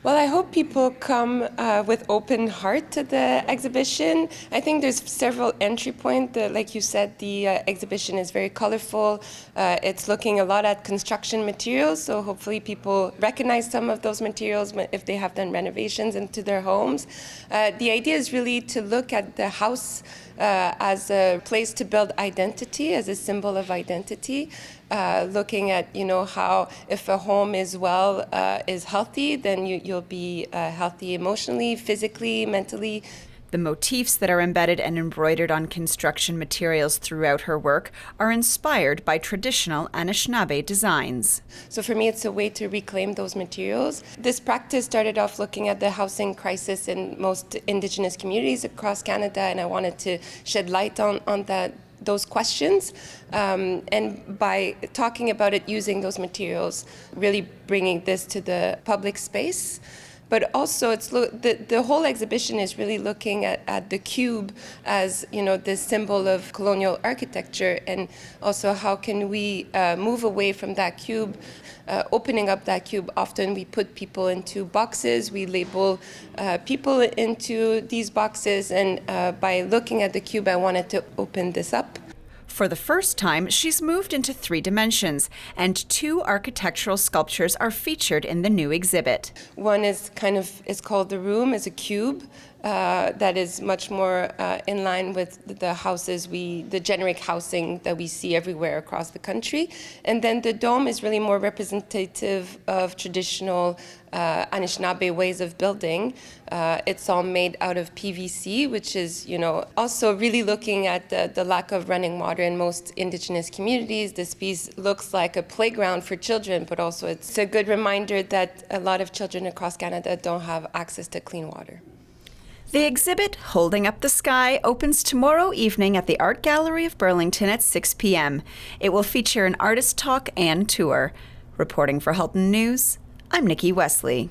Well, I hope people come with open heart to the exhibition. I think there's several entry points. Like you said, the exhibition is very colorful. It's looking a lot at construction materials, so hopefully people recognize some of those materials if they have done renovations into their homes. The idea is really to look at the house as a place to build identity, as a symbol of identity. Looking at, how if a home is healthy, then you'll be healthy emotionally, physically, mentally. The motifs that are embedded and embroidered on construction materials throughout her work are inspired by traditional Anishinaabe designs. So for me, it's a way to reclaim those materials. This practice started off looking at the housing crisis in most Indigenous communities across Canada, and I wanted to shed light on those questions, and by talking about it using those materials, really bringing this to the public space. But also, the whole exhibition is really looking at the cube as, this symbol of colonial architecture, and also how can we move away from that cube. Opening up that cube, often we put people into boxes, we label people into these boxes, and by looking at the cube, I wanted to open this up. For the first time, she's moved into 3 dimensions, and 2 architectural sculptures are featured in the new exhibit. One is called The Room, is a cube that is much more in line with the houses, the generic housing that we see everywhere across the country. And then the dome is really more representative of traditional Anishinaabe ways of building. It's all made out of PVC, which is, also really looking at the lack of running water in most Indigenous communities. This piece looks like a playground for children, but also it's a good reminder that a lot of children across Canada don't have access to clean water. The exhibit, Holding Up the Sky, opens tomorrow evening at the Art Gallery of Burlington at 6 p.m. It will feature an artist talk and tour. Reporting for Halton News, I'm Nikki Wesley.